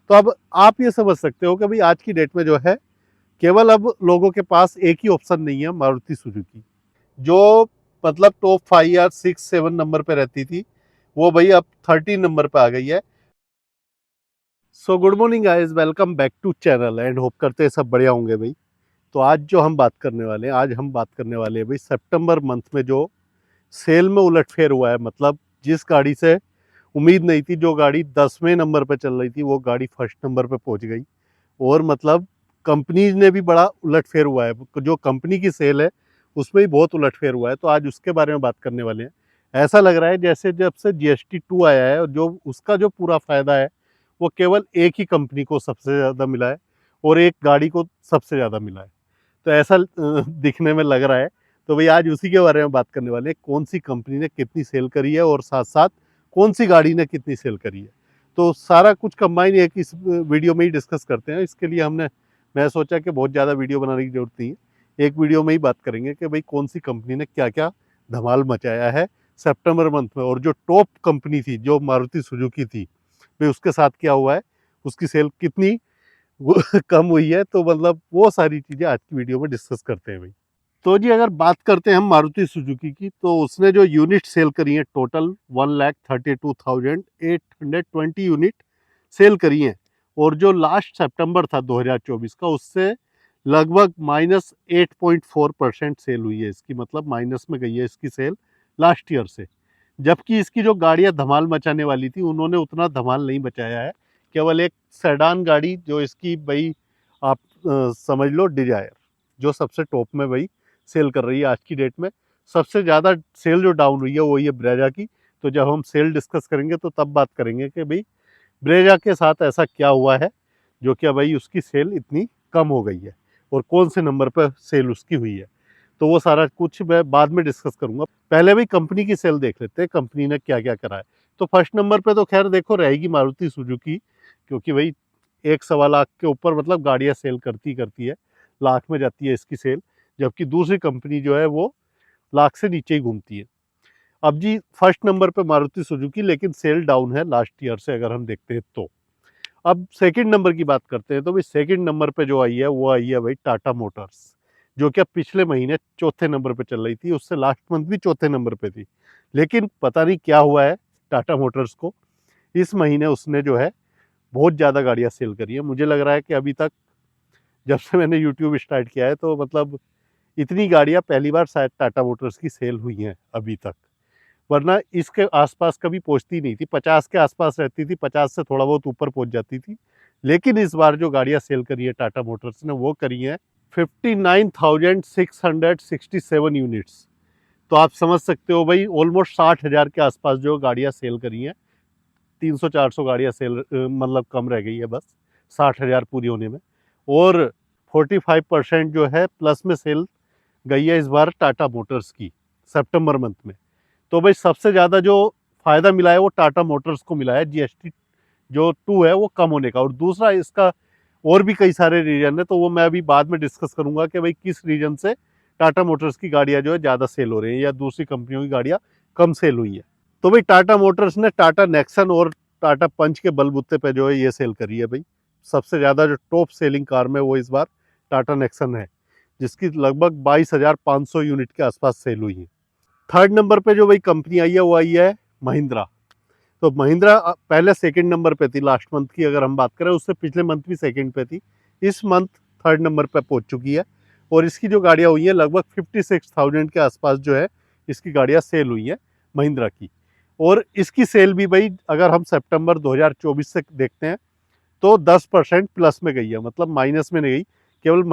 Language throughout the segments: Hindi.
तो अब आप ये समझ सकते हो कि भाई आज की डेट में जो है केवल अब लोगों के पास एक ही ऑप्शन नहीं है मारुति सुजुकी, जो मतलब टॉप 5 या 6-7 नंबर पे रहती थी वो भाई अब 13 नंबर पे आ गई है। So good morning guys, welcome back to channel and hope करते हैं सब बढ़िया होंगे भाई। तो आज जो हम बात करने वाले हैं, आज हम बात करने वाले हैं भाई सितंबर मंथ में जो सेल में उलटफेर हुआ है। मतलब जिस गाड़ी से उम्मीद नहीं थी, जो गाड़ी 10वें नंबर पे चल रही थी वो गाड़ी फर्स्ट नंबर पे पहुंच गई। और मतलब कंपनीज ने भी बड़ा उलटफेर हुआ है, जो कंपनी की सेल है उसमें भी बहुत उलटफेर हुआ है। तो आज उसके बारे में बात करने वाले हैं। ऐसा लग रहा है जैसे जब से GST 2 आया है और जो उसका जो पूरा फायदा है वो केवल एक ही कंपनी को सबसे ज़्यादा मिला है और एक गाड़ी को सबसे ज़्यादा मिला है। तो ऐसा दिखने में लग रहा है। तो भाई आज उसी के बारे में बात करने वाले हैं, कौन सी कंपनी ने कितनी सेल करी है और साथ साथ कौन सी गाड़ी ने कितनी सेल करी है। तो सारा कुछ कंबाइन एक इस वीडियो में ही डिस्कस करते हैं। इसके लिए मैं सोचा कि बहुत ज़्यादा वीडियो बनाने की जरूरत नहीं है, एक वीडियो में ही बात करेंगे कि भाई कौन सी कंपनी ने क्या क्या धमाल मचाया है सितंबर मंथ में। और जो टॉप कंपनी थी जो मारुति सुजुकी थी, भाई उसके साथ क्या हुआ है, उसकी सेल कितनी कम हुई है। तो मतलब वो सारी चीज़ें आज की वीडियो में डिस्कस करते हैं भाई। तो जी अगर बात करते हैं हम मारुति सुजुकी की, तो उसने जो यूनिट सेल करी है टोटल 1,32,820 यूनिट सेल करी हैं। और जो लास्ट सितंबर था 2024 का, उससे लगभग -8.4% सेल हुई है इसकी। मतलब माइनस में गई है इसकी सेल लास्ट ईयर से। जबकि इसकी जो गाड़ियां धमाल मचाने वाली थी उन्होंने उतना धमाल नहीं मचाया है। केवल एक सेडान गाड़ी जो इसकी भाई आप समझ लो डिजायर, जो सबसे टॉप में भाई सेल कर रही है आज की डेट में। सबसे ज़्यादा सेल जो डाउन हुई है वो ये ब्रेजा की। तो जब हम सेल डिस्कस करेंगे तो तब बात करेंगे कि भाई ब्रेजा के साथ ऐसा क्या हुआ है जो कि भाई उसकी सेल इतनी कम हो गई है और कौन से नंबर पर सेल उसकी हुई है। तो वो सारा कुछ मैं बाद में डिस्कस करूंगा। पहले भी कंपनी की सेल देख लेते हैं, कंपनी ने क्या क्या करा है। तो फर्स्ट नंबर पे तो खैर देखो रहेगी मारुति सुजुकी, क्योंकि भाई 1-1.25 लाख के ऊपर मतलब गाड़ियां सेल करती करती है, लाख में जाती है इसकी सेल। जबकि दूसरी कंपनी जो है वो लाख से नीचे ही घूमती है। अब जी फर्स्ट नंबर पे मारुति सुजुकी, लेकिन सेल डाउन है लास्ट ईयर से अगर हम देखते हैं तो। अब सेकंड नंबर की बात करते हैं, तो भाई सेकंड नंबर पे जो आई है वो आई है भाई टाटा मोटर्स, जो कि पिछले महीने चौथे नंबर पे चल रही थी। उससे लास्ट मंथ भी चौथे नंबर पे थी। लेकिन पता नहीं क्या हुआ है टाटा मोटर्स को, इस महीने उसने जो है बहुत ज़्यादा गाड़ियाँ सेल करी है। मुझे लग रहा है कि अभी तक जब से मैंने यूट्यूब स्टार्ट किया है तो मतलब इतनी गाड़ियाँ पहली बार शायद टाटा मोटर्स की सेल हुई हैं अभी तक। वरना इसके आसपास कभी पहुंचती नहीं थी, 50 के आसपास रहती थी, 50 से थोड़ा बहुत ऊपर पहुंच जाती थी। लेकिन इस बार जो गाड़ियां सेल करी है टाटा मोटर्स ने वो करी है 59,667 यूनिट्स। तो आप समझ सकते हो भाई ऑलमोस्ट 60,000 के आसपास जो गाड़ियां सेल करी हैं। 300-400 गाड़ियां सेल मतलब कम रह गई है बस 60,000 पूरी होने में। और 45% जो है प्लस में सेल गई है इस बार टाटा मोटर्स की सितंबर मंथ में। तो भाई सबसे ज़्यादा जो फ़ायदा मिला है वो टाटा मोटर्स को मिला है, GST जो 2 है वो कम होने का। और दूसरा इसका और भी कई सारे रीजन है, तो वो मैं अभी बाद में डिस्कस करूंगा कि भाई किस रीजन से टाटा मोटर्स की गाड़ियां जो है ज़्यादा सेल हो रही हैं या दूसरी कंपनियों की गाड़ियां कम सेल हुई है। तो भाई टाटा मोटर्स ने टाटा नेक्सन और टाटा पंच के बलबूते पे जो है ये सेल करी है भाई। सबसे ज़्यादा जो टॉप सेलिंग कार में वो इस बार टाटा नेक्सन है, जिसकी लगभग 22,500 यूनिट के आसपास सेल हुई है। थर्ड नंबर पे जो भाई कंपनी आई है वो आई है महिंद्रा। तो महिंद्रा पहले सेकंड नंबर पे थी लास्ट मंथ की अगर हम बात करें, उससे पिछले मंथ भी सेकंड पे थी। इस मंथ थर्ड नंबर पे पहुंच चुकी है। और इसकी जो गाड़ियां हुई हैं लगभग 56,000 के आसपास जो है इसकी गाड़ियां सेल हुई हैं महिंद्रा की। और इसकी सेल भी भाई अगर हम सितंबर 2024 से देखते हैं तो 10% प्लस में गई है, मतलब माइनस में नहीं गई। केवल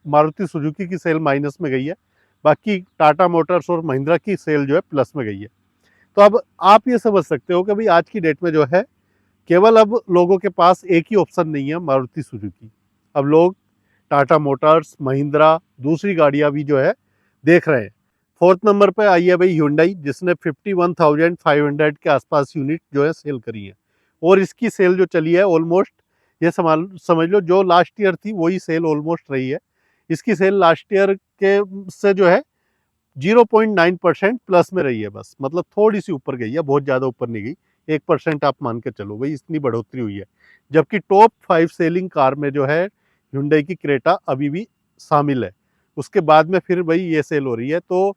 मारुति सुजुकी की सेल माइनस में गई है, बाकी टाटा मोटर्स और महिंद्रा की सेल जो है प्लस में गई है। तो अब आप ये समझ सकते हो कि भाई आज की डेट में जो है केवल अब लोगों के पास एक ही ऑप्शन नहीं है मारुति सुजुकी। अब लोग टाटा मोटर्स, महिंद्रा, दूसरी गाड़ियां भी जो है देख रहे हैं। फोर्थ नंबर पे आई है भाई हुंडई, जिसने 51,500 के आसपास यूनिट जो है सेल करी है। और इसकी सेल जो चली है ऑलमोस्ट, ये समझ लो जो लास्ट ईयर थी वही सेल ऑलमोस्ट रही है। इसकी सेल लास्ट ईयर के से जो है 0.9% प्लस में रही है बस, मतलब थोड़ी सी ऊपर गई है, बहुत ज़्यादा ऊपर नहीं गई। 1% आप मान के चलो भाई, इतनी बढ़ोतरी हुई है। जबकि टॉप 5 सेलिंग कार में जो है Hyundai की क्रेटा अभी भी शामिल है। उसके बाद में फिर भाई ये सेल हो रही है। तो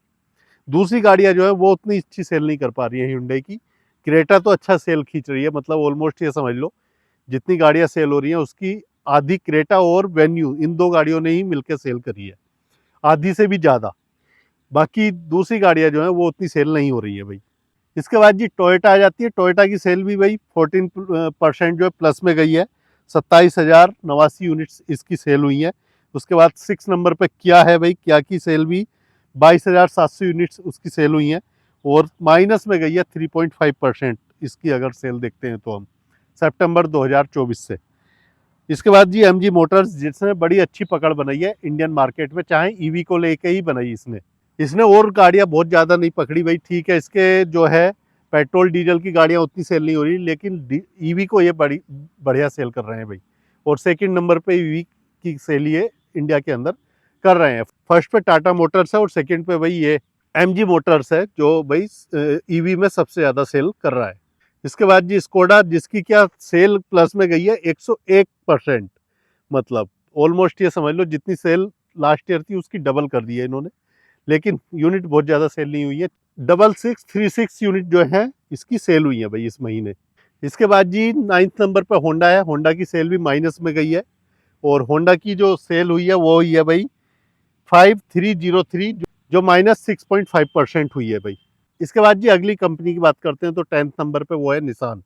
दूसरी गाड़ियां जो है वो उतनी अच्छी सेल नहीं कर पा रही है Hyundai की। क्रेटा तो अच्छा सेल खींच रही है, मतलब ऑलमोस्ट ये समझ लो जितनी गाड़ियां सेल हो रही हैं उसकी आधी क्रेटा और वेन्यू इन दो गाड़ियों ने ही मिलकर सेल करी है, आधी से भी ज़्यादा। बाकी दूसरी गाड़ियां जो है वो उतनी सेल नहीं हो रही है भाई। इसके बाद जी टोयोटा आ जाती है। टोयोटा की सेल भी भाई 14% जो है प्लस में गई है। 27,089 यूनिट्स इसकी सेल हुई है। उसके बाद 6 नंबर पे किया है भाई, किया की सेल भी 22,700 यूनिट्स उसकी सेल हुई हैं और माइनस में गई है 3.5% इसकी अगर सेल देखते हैं तो हम सितंबर 2024 से। इसके बाद जी एमजी मोटर्स, जिसने बड़ी अच्छी पकड़ बनाई है इंडियन मार्केट में, चाहे ईवी को लेके ही बनाई इसने। इसने और गाड़ियां बहुत ज़्यादा नहीं पकड़ी भाई, ठीक है इसके जो है पेट्रोल डीजल की गाड़ियां उतनी सेल नहीं हो रही, लेकिन ईवी को ये बड़ी बढ़िया सेल कर रहे हैं भाई। और सेकंड नंबर पे ईवी की सेल ये इंडिया के अंदर कर रहे हैं। फर्स्ट पे टाटा मोटर्स है और सेकंड पे भाई ये एमजी मोटर्स है जो भाई ईवी में सबसे ज़्यादा सेल कर रहा है। इसके बाद जी स्कोडा, जिसकी क्या सेल प्लस में गई है 101%, मतलब ऑलमोस्ट ये समझ लो जितनी सेल लास्ट ईयर थी उसकी डबल कर दी है इन्होंने, लेकिन यूनिट बहुत ज़्यादा सेल नहीं हुई है। 6636 यूनिट जो है इसकी सेल हुई है भाई इस महीने। इसके बाद जी 9th नंबर पर होंडा है। होंडा की सेल भी माइनस में गई है और होंडा की जो सेल हुई है वो हुई है भाई 5303, जो -6.5% हुई है भाई। इसके बाद जी अगली कंपनी की बात करते हैं तो 10th नंबर पे वो है निसान।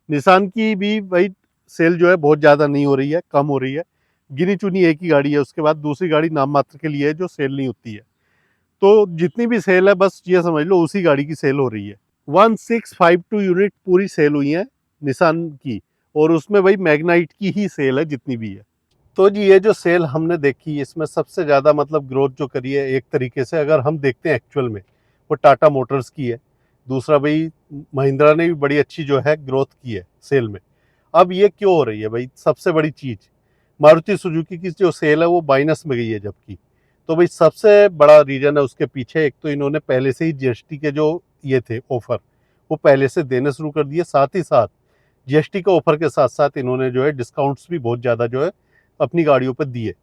निसान की भी भाई सेल जो है बहुत ज़्यादा नहीं हो रही है, कम हो रही है। गिनी चुनी एक ही गाड़ी है, उसके बाद दूसरी गाड़ी नाम मात्र के लिए है जो सेल नहीं होती है। तो जितनी भी सेल है बस ये समझ लो उसी गाड़ी की सेल हो रही है। 1652 यूनिट पूरी सेल हुई है निसान की, और उसमें भाई मैग्नाइट की ही सेल है जितनी भी है। तो जी ये जो सेल हमने देखी इसमें सबसे ज़्यादा मतलब ग्रोथ जो करी है एक तरीके से अगर हम देखते हैं एक्चुअल में, वो टाटा मोटर्स की है। दूसरा भाई महिंद्रा ने भी बड़ी अच्छी जो है ग्रोथ की है सेल में। अब ये क्यों हो रही है भाई, सबसे बड़ी चीज़ मारुति सुजुकी की जो सेल है वो माइनस में गई है जबकि। तो भाई सबसे बड़ा रीज़न है उसके पीछे, एक तो इन्होंने पहले से ही जीएसटी के जो ये थे ऑफर वो पहले से देने शुरू कर दिए, साथ ही साथ जीएसटी के ऑफर के साथ साथ इन्होंने जो है डिस्काउंट्स भी बहुत ज़्यादा जो है अपनी गाड़ियों पर दिए,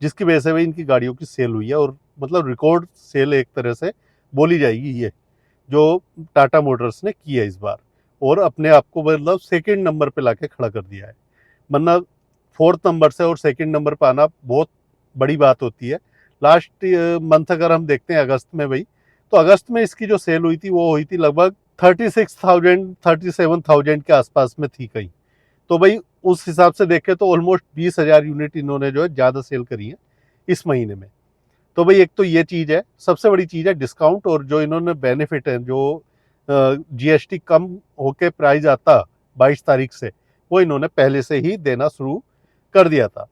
जिसकी वजह से भाई इनकी गाड़ियों की सेल हुई है। और मतलब रिकॉर्ड सेल एक तरह से बोली जाएगी ये जो टाटा मोटर्स ने की है इस बार, और अपने आप को मतलब सेकंड नंबर पे लाके खड़ा कर दिया है। वरना 4th नंबर से और सेकंड नंबर पर आना बहुत बड़ी बात होती है। लास्ट मंथ अगर हम देखते हैं अगस्त में भाई, तो अगस्त में इसकी जो सेल हुई थी वो हुई थी लगभग 36,000 37,000 के आसपास में थी कहीं। तो भाई उस हिसाब से देखें तो ऑलमोस्ट 20,000 यूनिट इन्होंने जो है ज़्यादा सेल करी है इस महीने में। तो भाई एक तो ये चीज़ है, सबसे बड़ी चीज़ है डिस्काउंट, और जो इन्होंने बेनिफिट है जो जीएसटी कम होके प्राइस आता 22 तारीख से, वो इन्होंने पहले से ही देना शुरू कर दिया था।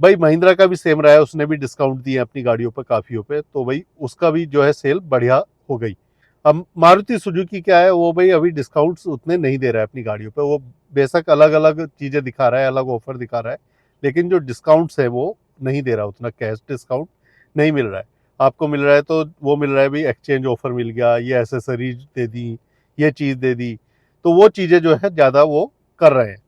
भाई महिंद्रा का भी सेम रहा है, उसने भी डिस्काउंट दिए अपनी गाड़ियों पर काफ़ियों पे, तो भाई उसका भी जो है सेल बढ़िया हो गई। अब मारुति सुजुकी क्या है, वो भाई अभी डिस्काउंट्स उतने नहीं दे रहा है अपनी गाड़ियों पे। वो बेशक अलग अलग चीज़ें दिखा रहा है, अलग ऑफर दिखा रहा है, लेकिन जो डिस्काउंट्स है वो नहीं दे रहा, उतना कैश डिस्काउंट नहीं मिल रहा है। आपको मिल रहा है तो वो मिल रहा है भाई एक्सचेंज ऑफर मिल गया, ये एसेसरीज दे दी, ये चीज़ दे दी, तो वो चीज़ें जो है ज़्यादा वो कर रहे हैं,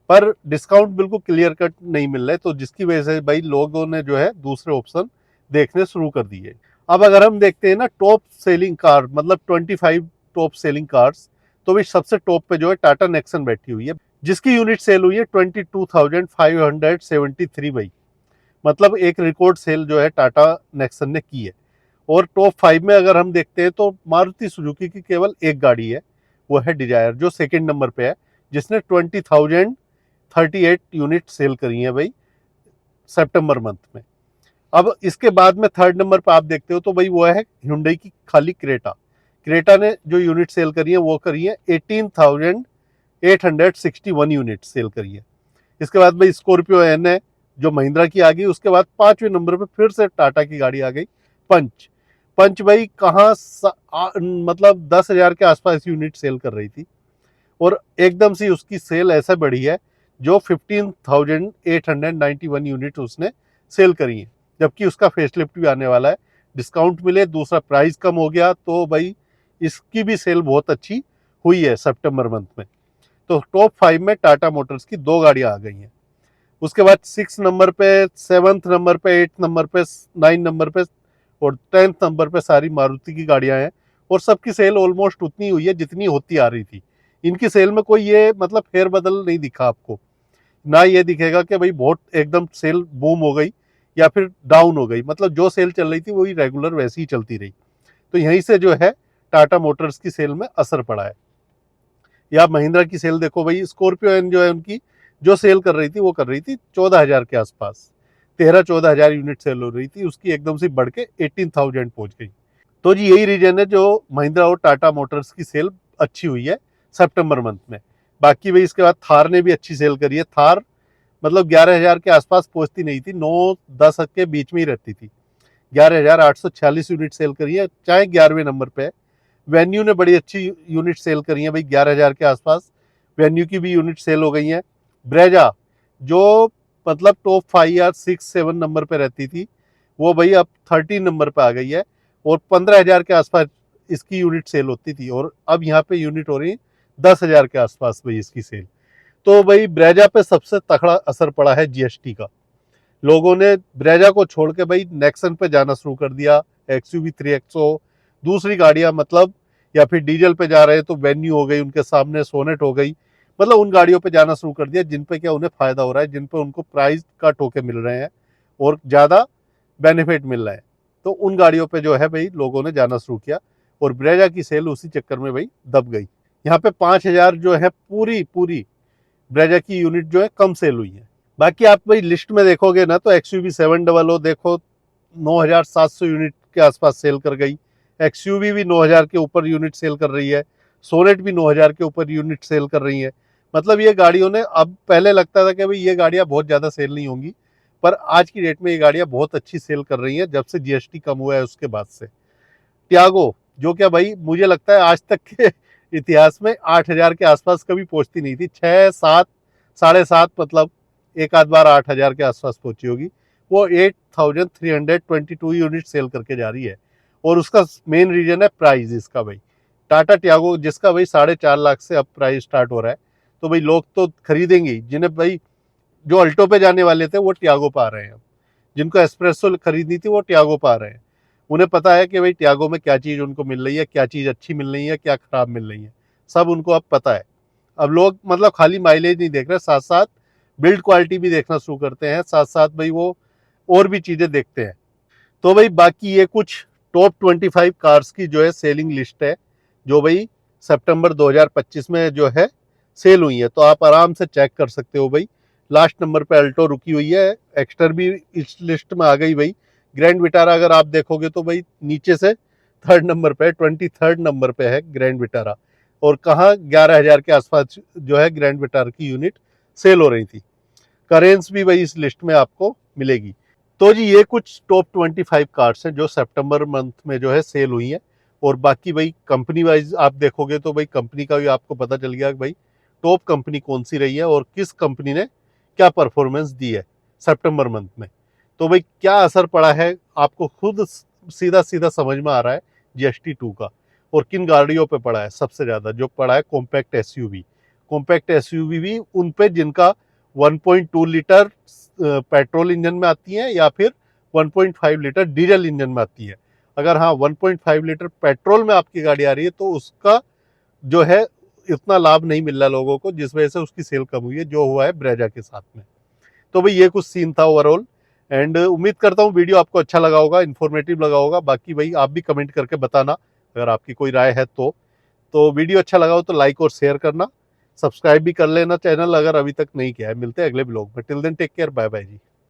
पर डिस्काउंट बिल्कुल क्लियर कट नहीं मिल रहे, तो जिसकी वजह से भाई लोगों ने जो है दूसरे ऑप्शन देखने शुरू कर दिए। अब अगर हम देखते हैं ना टॉप सेलिंग कार, मतलब 25 टॉप सेलिंग कार्स, तो भाई सबसे टॉप पे जो है टाटा नेक्सन बैठी हुई है, जिसकी यूनिट सेल हुई है 22,573 भाई, मतलब एक रिकॉर्ड सेल जो है टाटा नेक्सन ने की है। और टॉप 5 में अगर हम देखते हैं तो मारुति सुजुकी की केवल एक गाड़ी है, वो है डिजायर, जो सेकंड नंबर पे है, जिसने 20,038 यूनिट सेल करी है भाई सितंबर मंथ में। अब इसके बाद में थर्ड नंबर पर आप देखते हो तो भाई वो है Hyundai की खाली क्रेटा। क्रेटा ने जो यूनिट सेल करी है वो करी है 18,861 यूनिट सेल करी है। इसके बाद भाई स्कॉर्पियो एन है जो महिंद्रा की आ गई। उसके बाद 5वें नंबर पे फिर से टाटा की गाड़ी आ गई पंच। पंच भाई कहाँ मतलब 10,000 के आसपास यूनिट सेल कर रही थी, और एकदम से उसकी सेल ऐसा बढ़ी है जो 15,891 यूनिट उसने सेल करी है, जबकि उसका फेसलिफ्ट भी आने वाला है। डिस्काउंट मिले, दूसरा प्राइस कम हो गया, तो भाई इसकी भी सेल बहुत अच्छी हुई है सितंबर मंथ में। तो टॉप 5 में टाटा मोटर्स की 2 गाड़ियां आ गई हैं। उसके बाद 6 नंबर पे, 7th नंबर पे, 8th नंबर पे, 9 नंबर पे और 10th नंबर पे सारी मारुति की गाड़ियां हैं और सबकी सेल ऑलमोस्ट उतनी हुई है जितनी होती आ रही थी। इनकी सेल में कोई ये मतलब फेर बदल नहीं दिखा आपको, ना ये दिखेगा कि भाई बहुत एकदम सेल बूम हो गई या फिर डाउन हो गई। मतलब जो सेल चल रही थी वही रेगुलर वैसी ही चलती रही। तो यहीं से जो है टाटा मोटर्स की सेल में असर पड़ा है। या महिंद्रा की सेल देखो भाई, स्कॉर्पियो एन जो है उनकी जो सेल कर रही थी वो कर रही थी 14,000 के आसपास, 13-14,000 यूनिट सेल हो रही थी, उसकी एकदम से बढ़ के 18,000 पहुंच गई। तो जी यही रीजन है जो महिंद्रा और टाटा मोटर्स की सेल अच्छी हुई है सितंबर मंथ में। बाकी भाई इसके बाद थार ने भी अच्छी सेल करी है। थार मतलब 11,000 के आसपास पहुंचती नहीं थी, 9-10 के बीच में ही रहती थी। 11,846 यूनिट सेल करी है, चाहे 11वें नंबर पे है। वेन्यू ने बड़ी अच्छी यूनिट सेल करी है भाई, 11,000 के आसपास वेन्यू की भी यूनिट सेल हो गई है। ब्रेजा जो मतलब टॉप 5 या 6-7 नंबर पे रहती थी वो भाई अब 13 नंबर पे आ गई है और 15,000 के आसपास इसकी यूनिट सेल होती थी और अब यहाँ पे यूनिट हो रही है 10,000 के आसपास भाई इसकी सेल। तो भाई ब्रेजा पे सबसे तगड़ा असर पड़ा है जीएसटी का। लोगों ने ब्रेजा को छोड़ के भाई नेक्सन पे जाना शुरू कर दिया, एक्सयूवी 3XO, दूसरी गाड़ियां मतलब, या फिर डीजल पे जा रहे हैं तो वेन्यू हो गई उनके सामने, सोनेट हो गई, मतलब उन गाड़ियों पे जाना शुरू कर दिया जिन पे क्या उन्हें फायदा हो रहा है, जिन पे उनको प्राइस का टोके मिल रहे हैं और ज़्यादा बेनिफिट मिल रहा है। तो उन गाड़ियों पे जो है भाई लोगों ने जाना शुरू किया और ब्रेजा की सेल उसी चक्कर में भाई दब गई। यहाँ पे 5,000 जो है पूरी पूरी ब्रेजा की यूनिट जो है कम सेल हुई है। बाकी आप भाई लिस्ट में देखोगे ना तो एक्सयूवी 700 देखो 9,700 यूनिट के आसपास सेल कर गई। एक्सयूवी भी 9,000 के ऊपर यूनिट सेल कर रही है। सोनेट भी 9,000 के ऊपर यूनिट सेल कर रही है। मतलब ये गाड़ियों ने, अब पहले लगता था कि भाई ये गाड़ियां बहुत ज़्यादा सेल नहीं होंगी, पर आज की डेट में ये गाड़ियां बहुत अच्छी सेल कर रही हैं जब से जीएसटी कम हुआ है उसके बाद से। टियागो जो क्या भाई मुझे लगता है आज तक के इतिहास में 8,000 के आसपास कभी पहुंचती नहीं थी, 6-7, 7.5 मतलब एक आध बार 8,000 के आसपास पहुंची होगी। वो 8,322 यूनिट सेल करके जा रही है और उसका मेन रीजन है प्राइस इसका भाई। टाटा टियागो जिसका भाई 4.5 लाख से अब प्राइस स्टार्ट हो रहा है, तो भाई लोग तो खरीदेंगे, जिन्हें भाई जो अल्टो पे जाने वाले थे वो टियागो पा रहे हैं, जिनको एस्प्रेसो खरीदनी थी वो टियागो पा रहे हैं। उन्हें पता है कि भाई टियागो में क्या चीज़ उनको मिल रही है, क्या चीज़ अच्छी मिल रही है, क्या खराब मिल रही है, सब उनको अब पता है। अब लोग मतलब खाली माइलेज नहीं देख रहे, साथ साथ बिल्ड क्वालिटी भी देखना शुरू करते हैं, साथ साथ भाई वो और भी चीज़ें देखते हैं। तो भाई बाकी ये कुछ टॉप 25 कार्स की जो है सेलिंग लिस्ट है जो भाई सितंबर 2025 में जो है सेल हुई है, तो आप आराम से चेक कर सकते हो भाई। लास्ट नंबर पे अल्टो रुकी हुई है, एक्स्टर भी इस लिस्ट में आ गई भाई। ग्रैंड विटारा अगर आप देखोगे तो भाई नीचे से 3rd नंबर पे, 23rd नंबर पे है ग्रैंड विटारा, और कहाँ 11,000 के आसपास जो है ग्रैंड विटारा की यूनिट सेल हो रही थी। करेंस भी भाई इस लिस्ट में आपको मिलेगी। तो जी ये कुछ टॉप 25 कार्स हैं जो सितंबर मंथ में जो है सेल हुई हैं। और बाकी भाई कंपनी वाइज आप देखोगे तो भाई कंपनी का भी आपको पता चल गया कि भाई टॉप कंपनी कौन सी रही है और किस कंपनी ने क्या परफॉर्मेंस दी है सितंबर मंथ में। तो भाई क्या असर पड़ा है आपको खुद सीधा सीधा समझ में आ रहा है जीएसटी 2 का। और किन गाड़ियों पे पड़ा है सबसे ज़्यादा, जो पड़ा है कॉम्पैक्ट एसयूवी। कॉम्पैक्ट एसयूवी भी उन पे जिनका 1.2 लीटर पेट्रोल इंजन में आती है या फिर 1.5 लीटर डीजल इंजन में आती है। अगर हाँ 1.5 लीटर पेट्रोल में आपकी गाड़ी आ रही है तो उसका जो है इतना लाभ नहीं मिल रहा लोगों को, जिस वजह से उसकी सेल कम हुई है, जो हुआ है ब्रेजा के साथ में। तो भाई ये कुछ सीन था ओवरऑल, एंड उम्मीद करता हूँ वीडियो आपको अच्छा लगा होगा, इन्फॉर्मेटिव लगा होगा। बाकी भाई आप भी कमेंट करके बताना अगर आपकी कोई राय है तो वीडियो अच्छा लगा हो तो लाइक और शेयर करना, सब्सक्राइब भी कर लेना चैनल अगर अभी तक नहीं किया है। मिलते हैं अगले ब्लॉग में, till then take care, bye bye जी।